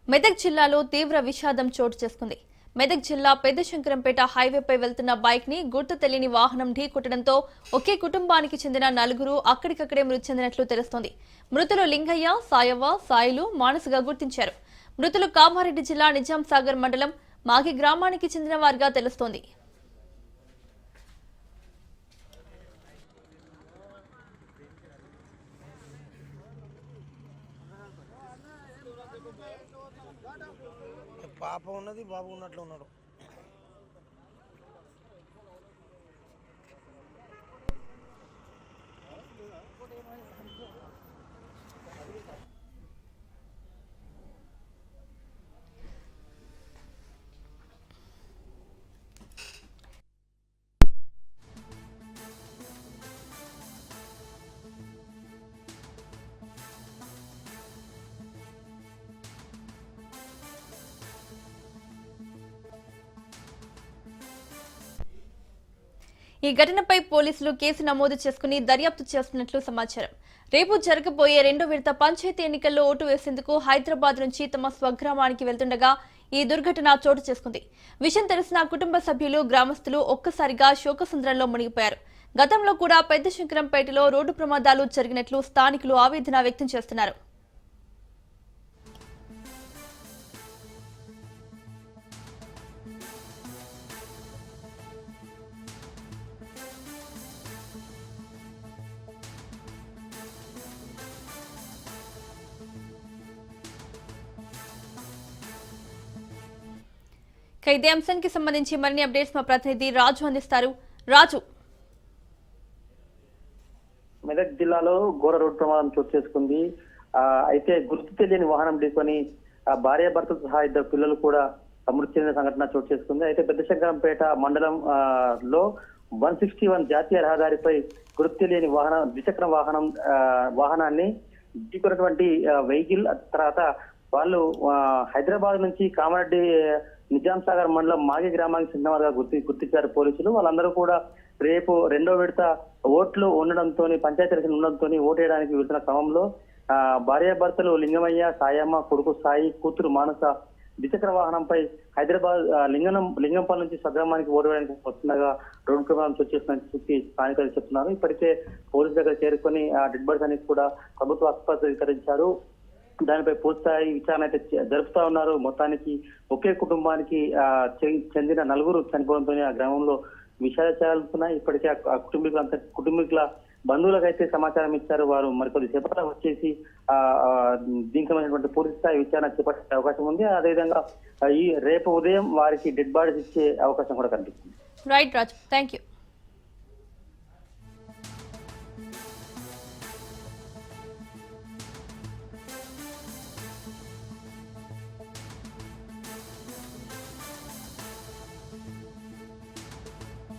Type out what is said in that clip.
మెదక్ జిల్లాలో తీవ్ర విషాదం చోటు చేసుకుంది. మెదక్ జిల్లా పెద్దశంకరంపేట హైవేపై వెళ్తున్న బైక్ ని గుర్తు తెలియని వాహనం ఢీకొట్టడంతో ఒకే కుటుంబానికి చెందిన నలుగురు అక్కడికక్కడే మృతి చెందినట్లు తెలుస్తోంది. మృతులు లింగయ్య, సాయవ్వ, సాయిలు, మానసుగా గుర్తించారు. మృతులు కామారెడ్డి జిల్లా నిజాం సాగర్ మండలం మాగి గ్రామానికి చెందిన వారిగా తెలుస్తోంది. పాప ఉన్నది, బాబు ఉన్నట్లు ఉన్నాడు. ఈ ఘటనపై పోలీసులు కేసు నమోదు చేసుకుని దర్యాప్తు చేస్తున్నట్లు సమాచారం. రేపు జరగబోయే రెండో విడత పంచాయతీ ఎన్నికల్లో ఓటు వేసేందుకు హైదరాబాద్ నుంచి తమ స్వగ్రామానికి వెళ్తుండగా ఈ దుర్ఘటన చోటు చేసుకుంది. విషయం తెలిసిన కుటుంబ సభ్యులు, గ్రామస్తులు ఒక్కసారిగా శోకసంద్రంలో మునిగిపోయారు. గతంలో కూడా పెద్దశంకరంపేటలో రోడ్డు ప్రమాదాలు జరిగినట్లు స్థానికులు ఆవేదన వ్యక్తం చేస్తున్నారు. ఇదే అంశానికి సంబంధించి మరిన్ని అప్డేట్స్ మా ప్రతినిధి రాజు అందిస్తారు. రాజు, మెదక్ జిల్లాలో ఘోర రోడ్డు ప్రమాదం చోటు చేసుకుంది. అయితే గుర్తు తెలియని వాహనం ఢీకొని భార్యాభర్తలు సహా ఇద్దరు పిల్లలు కూడా మృతి చెందిన సంఘటన చోటు చేసుకుంది. అయితే పెద్దశంకరంపేట మండలం లో 161 జాతీయ రహదారిపై గుర్తు తెలియని ద్విచక్ర వాహనాన్ని ఢీకొన్నటువంటి వెహికల్ తర్వాత వాళ్ళు హైదరాబాద్ నుంచి కామారెడ్డి నిజాం సాగర్ మండలం మాగి గ్రామానికి చెందిన వారుగా గుర్తించారు పోలీసులు. వాళ్ళందరూ కూడా రేపు రెండో విడత ఓట్లు ఉండడంతో, పంచాయతీ ఎలక్షన్ ఉండడంతో ఓటు వేయడానికి వెళ్తున్న క్రమంలో భార్యాభర్తలు లింగమయ్య, సాయమ్మ, కొడుకు సాయి, కూతురు మానస ద్విచక్ర వాహనంపై హైదరాబాద్ లింగంపల్లి నుంచి స్వగ్రామానికి ఓటు వేయడానికి వస్తుండగా రోడ్డు ప్రమాదం చోటు చేస్తుందని చెప్పి స్థానికులు చెప్తున్నారు. ఇప్పటికే పోలీసు దగ్గర చేరుకొని ఆ డెడ్ బాడీస్ అనేది కూడా ప్రభుత్వ ఆసుపత్రికి తరలించారు. దానిపై పూర్తిస్థాయి విచారణ అయితే జరుపుతా ఉన్నారు. మొత్తానికి ఒకే కుటుంబానికి చెందిన నలుగురు చనిపోవడంతో ఆ గ్రామంలో విషాదాలుతున్నాయి. ఇప్పటికే ఆ కుటుంబీకుల బంధువులకు అయితే సమాచారం ఇచ్చారు. వారు మరికొద్ది సేపట్లో వచ్చేసి దీనికి సంబంధించినటువంటి పూర్తిస్థాయి విచారణ చేపట్టే అవకాశం ఉంది. అదేవిధంగా రేపు ఉదయం వారికి డెడ్ బాడీస్ ఇచ్చే అవకాశం కూడా కనిపిస్తుంది. Right Raju, thank you.